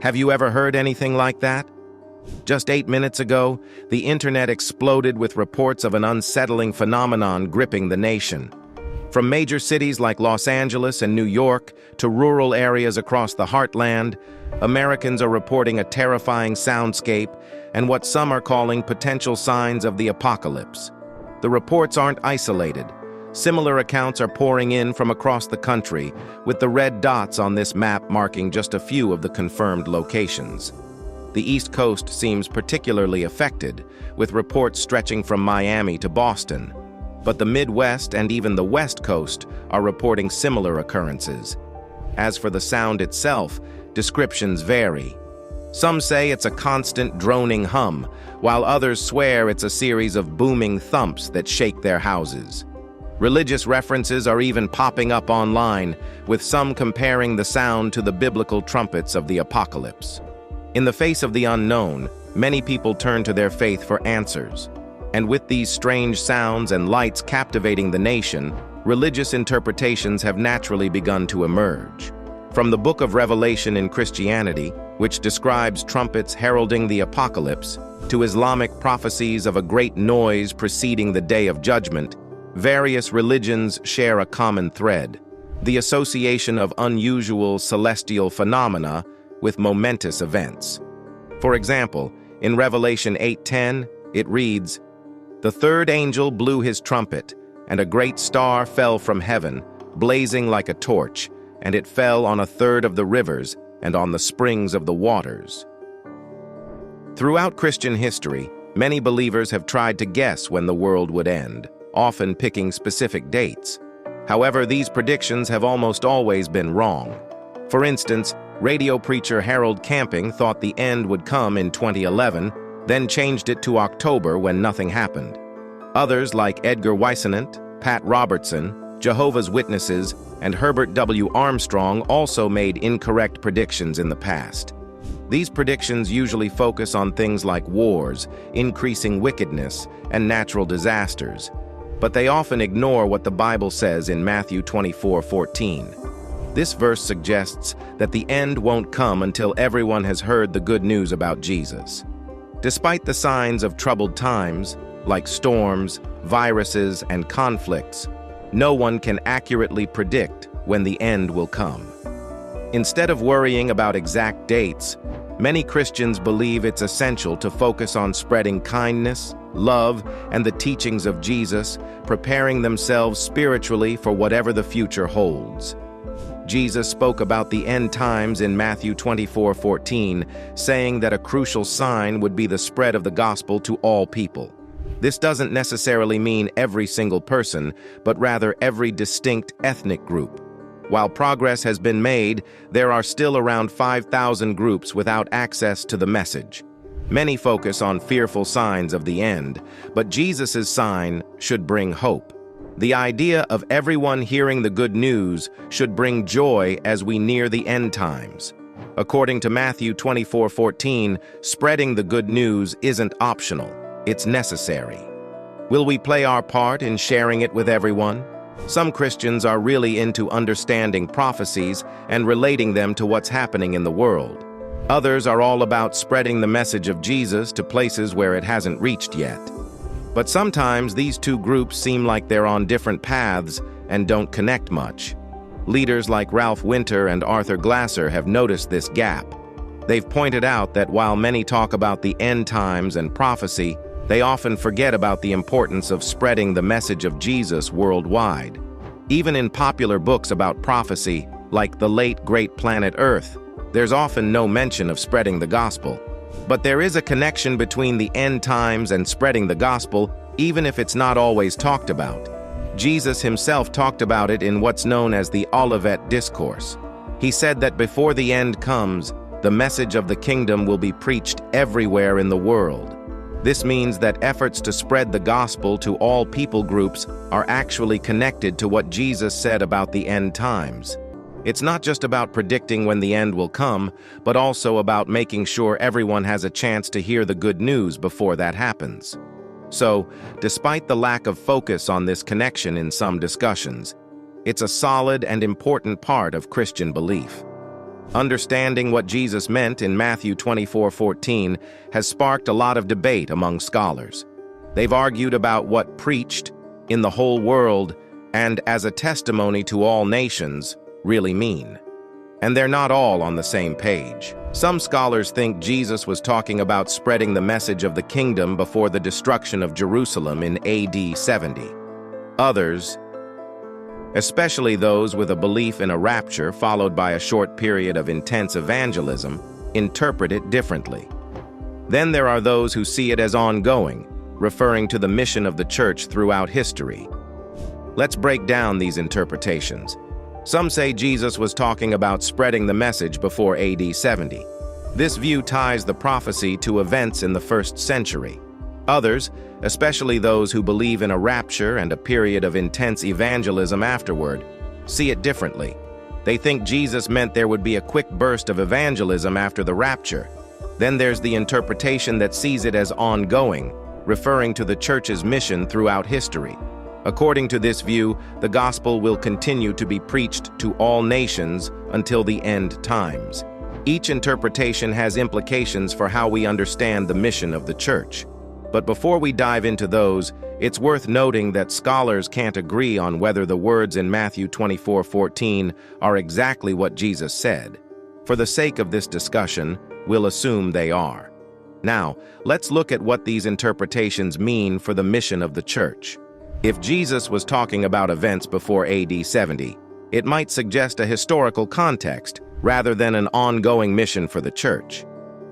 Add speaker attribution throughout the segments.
Speaker 1: Have you ever heard anything like that? Just 8 minutes ago, the internet exploded with reports of an unsettling phenomenon gripping the nation. From major cities like Los Angeles and New York to rural areas across the heartland, Americans are reporting a terrifying soundscape and what some are calling potential signs of the apocalypse. The reports aren't isolated. Similar accounts are pouring in from across the country, with the red dots on this map marking just a few of the confirmed locations. The East Coast seems particularly affected, with reports stretching from Miami to Boston. But the Midwest and even the West Coast are reporting similar occurrences. As for the sound itself, descriptions vary. Some say it's a constant droning hum, while others swear it's a series of booming thumps that shake their houses. Religious references are even popping up online, with some comparing the sound to the biblical trumpets of the apocalypse. In the face of the unknown, many people turn to their faith for answers. And with these strange sounds and lights captivating the nation, religious interpretations have naturally begun to emerge. From the Book of Revelation in Christianity, which describes trumpets heralding the apocalypse, to Islamic prophecies of a great noise preceding the Day of Judgment, various religions share a common thread: the association of unusual celestial phenomena with momentous events. For example, in Revelation 8:10, it reads, "The third angel blew his trumpet, and a great star fell from heaven, blazing like a torch, and it fell on a third of the rivers and on the springs of the waters." Throughout Christian history, many believers have tried to guess when the world would end, often picking specific dates. However, these predictions have almost always been wrong. For instance, radio preacher Harold Camping thought the end would come in 2011, then changed it to October when nothing happened. Others, like Edgar Whisenant, Pat Robertson, Jehovah's Witnesses, and Herbert W. Armstrong, also made incorrect predictions in the past. These predictions usually focus on things like wars, increasing wickedness, and natural disasters, but they often ignore what the Bible says in Matthew 24:14. This verse suggests that the end won't come until everyone has heard the good news about Jesus. Despite the signs of troubled times, like storms, viruses, and conflicts, no one can accurately predict when the end will come. Instead of worrying about exact dates, many Christians believe it's essential to focus on spreading kindness, love, and the teachings of Jesus, preparing themselves spiritually for whatever the future holds. Jesus spoke about the end times in Matthew 24:14, saying that a crucial sign would be the spread of the gospel to all people. This doesn't necessarily mean every single person, but rather every distinct ethnic group. While progress has been made, there are still around 5,000 groups without access to the message. Many focus on fearful signs of the end, but Jesus' sign should bring hope. The idea of everyone hearing the good news should bring joy as we near the end times. According to Matthew 24:14, spreading the good news isn't optional, it's necessary. Will we play our part in sharing it with everyone? Some Christians are really into understanding prophecies and relating them to what's happening in the world. Others are all about spreading the message of Jesus to places where it hasn't reached yet. But sometimes these two groups seem like they're on different paths and don't connect much. Leaders like Ralph Winter and Arthur Glasser have noticed this gap. They've pointed out that while many talk about the end times and prophecy, they often forget about the importance of spreading the message of Jesus worldwide. Even in popular books about prophecy, like The Late Great Planet Earth, there's often no mention of spreading the gospel. But there is a connection between the end times and spreading the gospel, even if it's not always talked about. Jesus himself talked about it in what's known as the Olivet Discourse. He said that before the end comes, the message of the kingdom will be preached everywhere in the world. This means that efforts to spread the gospel to all people groups are actually connected to what Jesus said about the end times. It's not just about predicting when the end will come, but also about making sure everyone has a chance to hear the good news before that happens. So, despite the lack of focus on this connection in some discussions, it's a solid and important part of Christian belief. Understanding what Jesus meant in Matthew 24:14 has sparked a lot of debate among scholars. They've argued about what preached in the whole world and as a testimony to all nations really mean. And they're not all on the same page. Some scholars think Jesus was talking about spreading the message of the kingdom before the destruction of Jerusalem in AD 70. Others, especially those with a belief in a rapture followed by a short period of intense evangelism, interpret it differently. Then there are those who see it as ongoing, referring to the mission of the church throughout history. Let's break down these interpretations. Some say Jesus was talking about spreading the message before AD 70. This view ties the prophecy to events in the 1st century. Others, especially those who believe in a rapture and a period of intense evangelism afterward, see it differently. They think Jesus meant there would be a quick burst of evangelism after the rapture. Then there's the interpretation that sees it as ongoing, referring to the church's mission throughout history. According to this view, the gospel will continue to be preached to all nations until the end times. Each interpretation has implications for how we understand the mission of the church. But before we dive into those, it's worth noting that scholars can't agree on whether the words in Matthew 24:14 are exactly what Jesus said. For the sake of this discussion, we'll assume they are. Now, let's look at what these interpretations mean for the mission of the church. If Jesus was talking about events before AD 70, it might suggest a historical context rather than an ongoing mission for the church.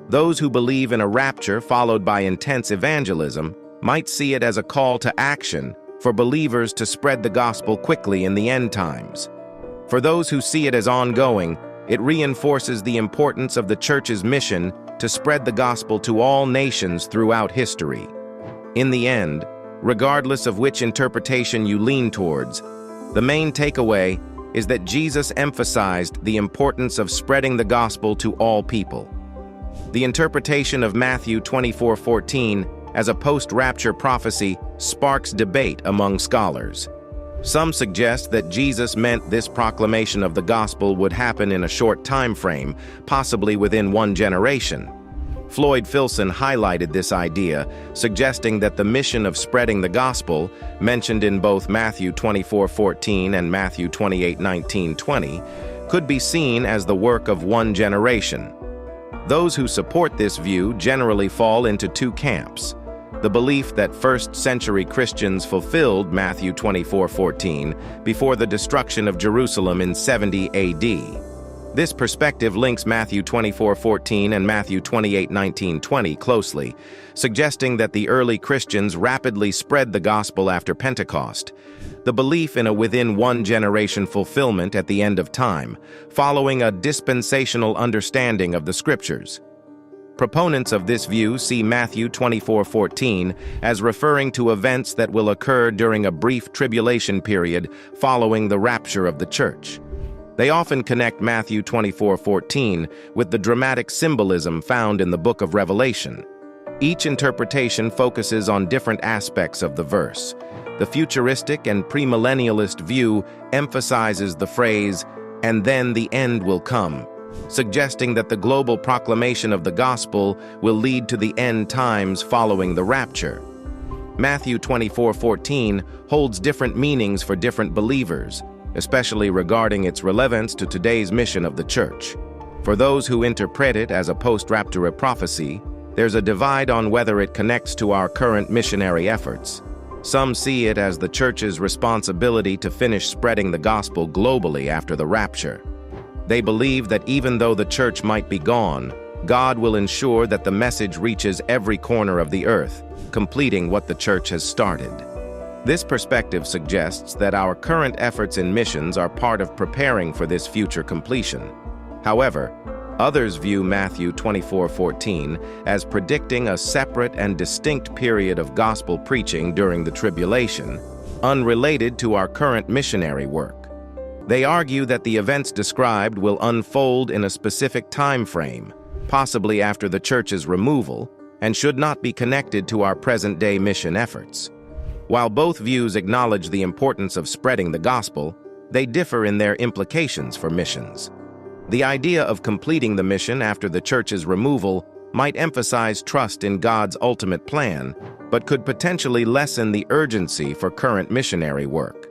Speaker 1: Those who believe in a rapture followed by intense evangelism might see it as a call to action for believers to spread the gospel quickly in the end times. For those who see it as ongoing, it reinforces the importance of the church's mission to spread the gospel to all nations throughout history. In the end, regardless of which interpretation you lean towards, the main takeaway is that Jesus emphasized the importance of spreading the gospel to all people. The interpretation of Matthew 24:14 as a post-rapture prophecy sparks debate among scholars. Some suggest that Jesus meant this proclamation of the gospel would happen in a short time frame, possibly within one generation. Floyd Filson highlighted this idea, suggesting that the mission of spreading the gospel, mentioned in both Matthew 24:14 and Matthew 28:19-20, could be seen as the work of one generation. Those who support this view generally fall into two camps: the belief that 1st century Christians fulfilled Matthew 24:14 before the destruction of Jerusalem in 70 AD. This perspective links Matthew 24:14 and Matthew 28:19-20 closely, suggesting that the early Christians rapidly spread the gospel after Pentecost. The belief in a within-one-generation fulfillment at the end of time, following a dispensational understanding of the Scriptures. Proponents of this view see Matthew 24:14 as referring to events that will occur during a brief tribulation period following the rapture of the church. They often connect Matthew 24:14 with the dramatic symbolism found in the book of Revelation. Each interpretation focuses on different aspects of the verse. The futuristic and premillennialist view emphasizes the phrase, "and then the end will come," suggesting that the global proclamation of the gospel will lead to the end times following the rapture. Matthew 24:14 holds different meanings for different believers, especially regarding its relevance to today's mission of the church. For those who interpret it as a post-rapture prophecy, there's a divide on whether it connects to our current missionary efforts. Some see it as the church's responsibility to finish spreading the gospel globally after the rapture. They believe that even though the church might be gone, God will ensure that the message reaches every corner of the earth, completing what the church has started. This perspective suggests that our current efforts in missions are part of preparing for this future completion. However, others view Matthew 24:14 as predicting a separate and distinct period of gospel preaching during the tribulation, unrelated to our current missionary work. They argue that the events described will unfold in a specific time frame, possibly after the church's removal, and should not be connected to our present-day mission efforts. While both views acknowledge the importance of spreading the gospel, they differ in their implications for missions. The idea of completing the mission after the church's removal might emphasize trust in God's ultimate plan, but could potentially lessen the urgency for current missionary work.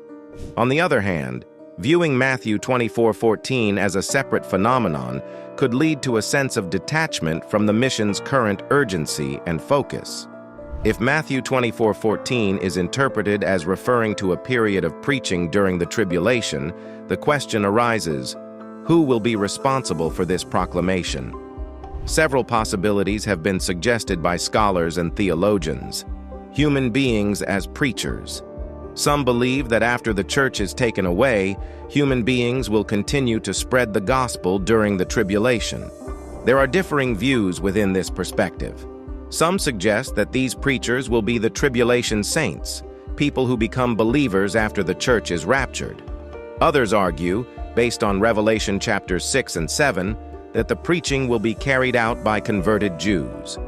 Speaker 1: On the other hand, viewing Matthew 24:14 as a separate phenomenon could lead to a sense of detachment from the mission's current urgency and focus. If Matthew 24:14 is interpreted as referring to a period of preaching during the tribulation, the question arises, who will be responsible for this proclamation? Several possibilities have been suggested by scholars and theologians. Human beings as preachers. Some believe that after the church is taken away, human beings will continue to spread the gospel during the tribulation. There are differing views within this perspective. Some suggest that these preachers will be the tribulation saints, people who become believers after the church is raptured. Others argue, based on Revelation chapters 6 and 7, that the preaching will be carried out by converted Jews.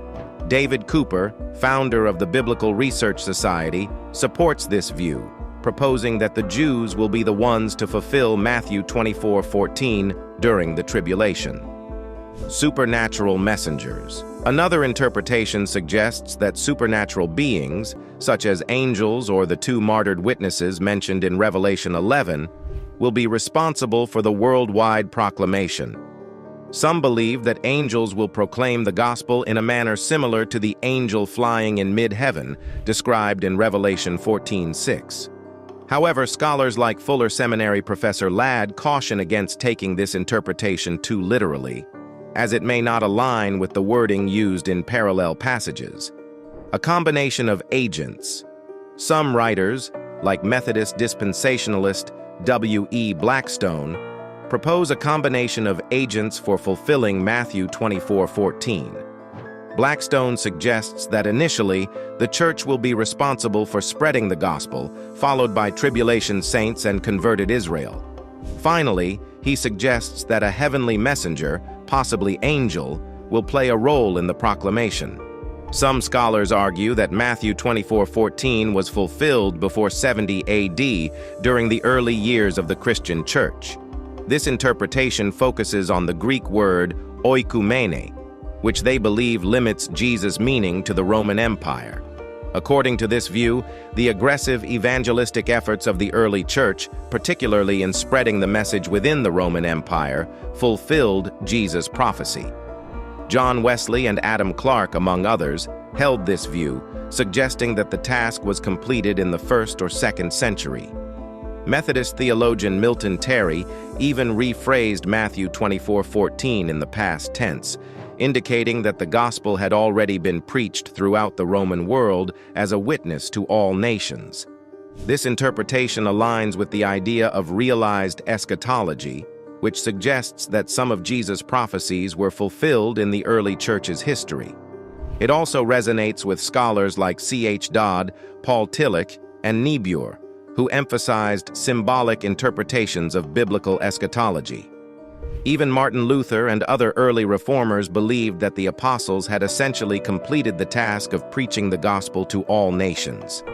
Speaker 1: David Cooper, founder of the Biblical Research Society, supports this view, proposing that the Jews will be the ones to fulfill Matthew 24:14 during the tribulation. Supernatural messengers. Another interpretation suggests that supernatural beings, such as angels or the two martyred witnesses mentioned in Revelation 11, will be responsible for the worldwide proclamation. Some believe that angels will proclaim the gospel in a manner similar to the angel flying in mid-heaven described in Revelation 14:6. However, scholars like Fuller Seminary Professor Ladd caution against taking this interpretation too literally, as it may not align with the wording used in parallel passages. A combination of agents. Some writers, like Methodist dispensationalist W.E. Blackstone, propose a combination of agents for fulfilling Matthew 24:14. Blackstone suggests that initially, the church will be responsible for spreading the gospel, followed by tribulation saints and converted Israel. Finally, he suggests that a heavenly messenger, possibly angel, will play a role in the proclamation. Some scholars argue that Matthew 24:14 was fulfilled before 70 AD during the early years of the Christian church. This interpretation focuses on the Greek word oikumene, which they believe limits Jesus' meaning to the Roman Empire. According to this view, the aggressive evangelistic efforts of the early church, particularly in spreading the message within the Roman Empire, fulfilled Jesus' prophecy. John Wesley and Adam Clarke, among others, held this view, suggesting that the task was completed in the 1st or 2nd century. Methodist theologian Milton Terry even rephrased Matthew 24:14 in the past tense, indicating that the gospel had already been preached throughout the Roman world as a witness to all nations. This interpretation aligns with the idea of realized eschatology, which suggests that some of Jesus' prophecies were fulfilled in the early church's history. It also resonates with scholars like C.H. Dodd, Paul Tillich, and Niebuhr, who emphasized symbolic interpretations of biblical eschatology. Even Martin Luther and other early reformers believed that the apostles had essentially completed the task of preaching the gospel to all nations.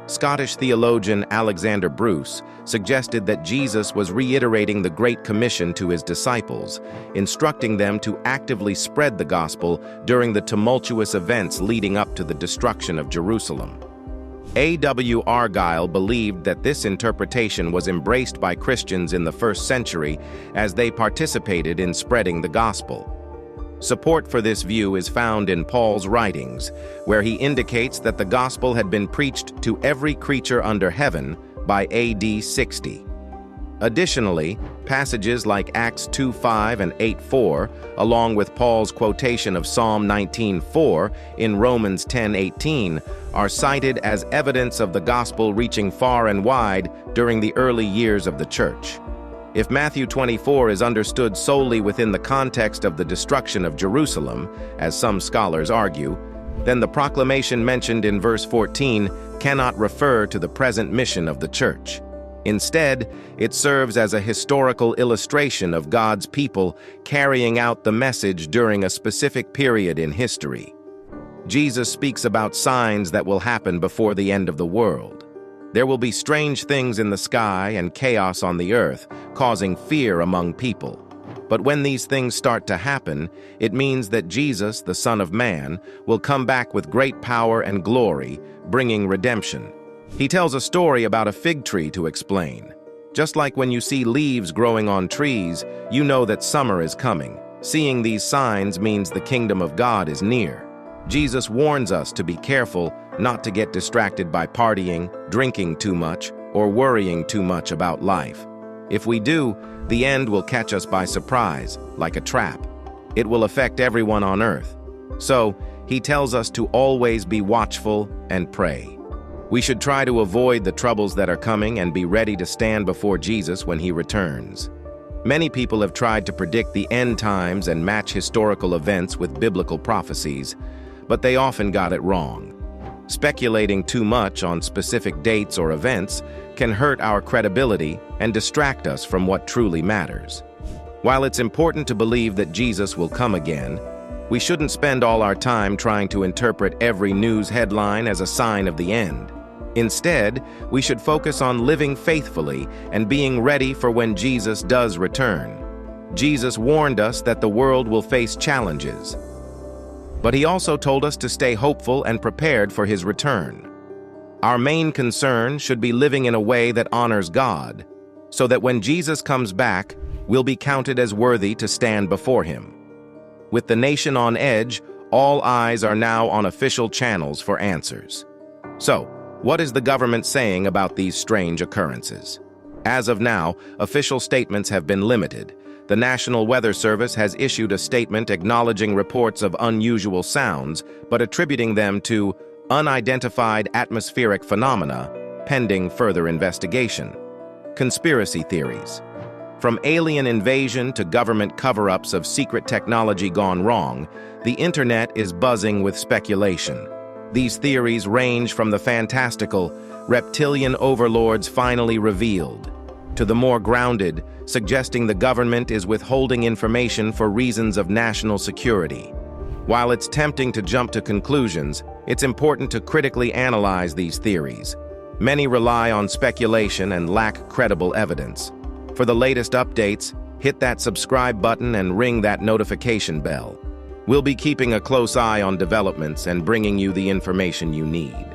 Speaker 1: Scottish theologian Alexander Bruce suggested that Jesus was reiterating the Great Commission to his disciples, instructing them to actively spread the gospel during the tumultuous events leading up to the destruction of Jerusalem. A.W. Argyle believed that this interpretation was embraced by Christians in the 1st century as they participated in spreading the gospel. Support for this view is found in Paul's writings, where he indicates that the gospel had been preached to every creature under heaven by AD 60. Additionally, passages like Acts 2:5 and 8:4, along with Paul's quotation of Psalm 19:4 in Romans 10:18, are cited as evidence of the gospel reaching far and wide during the early years of the church. If Matthew 24 is understood solely within the context of the destruction of Jerusalem, as some scholars argue, then the proclamation mentioned in verse 14 cannot refer to the present mission of the church. Instead, it serves as a historical illustration of God's people carrying out the message during a specific period in history. Jesus speaks about signs that will happen before the end of the world. There will be strange things in the sky and chaos on the earth, causing fear among people. But when these things start to happen, it means that Jesus, the Son of Man, will come back with great power and glory, bringing redemption. He tells a story about a fig tree to explain. Just like when you see leaves growing on trees, you know that summer is coming. Seeing these signs means the kingdom of God is near. Jesus warns us to be careful not to get distracted by partying, drinking too much, or worrying too much about life. If we do, the end will catch us by surprise, like a trap. It will affect everyone on earth. So, he tells us to always be watchful and pray. We should try to avoid the troubles that are coming and be ready to stand before Jesus when he returns. Many people have tried to predict the end times and match historical events with biblical prophecies, but they often got it wrong. Speculating too much on specific dates or events can hurt our credibility and distract us from what truly matters. While it's important to believe that Jesus will come again, we shouldn't spend all our time trying to interpret every news headline as a sign of the end. Instead, we should focus on living faithfully and being ready for when Jesus does return. Jesus warned us that the world will face challenges, but he also told us to stay hopeful and prepared for his return. Our main concern should be living in a way that honors God, so that when Jesus comes back, we'll be counted as worthy to stand before him. With the nation on edge, all eyes are now on official channels for answers. So, what is the government saying about these strange occurrences? As of now, official statements have been limited. The National Weather Service has issued a statement acknowledging reports of unusual sounds, but attributing them to unidentified atmospheric phenomena, pending further investigation. Conspiracy theories. From alien invasion to government cover-ups of secret technology gone wrong, the internet is buzzing with speculation. These theories range from the fantastical, reptilian overlords finally revealed, to the more grounded, suggesting the government is withholding information for reasons of national security. While it's tempting to jump to conclusions, it's important to critically analyze these theories. Many rely on speculation and lack credible evidence. For the latest updates, hit that subscribe button and ring that notification bell. We'll be keeping a close eye on developments and bringing you the information you need.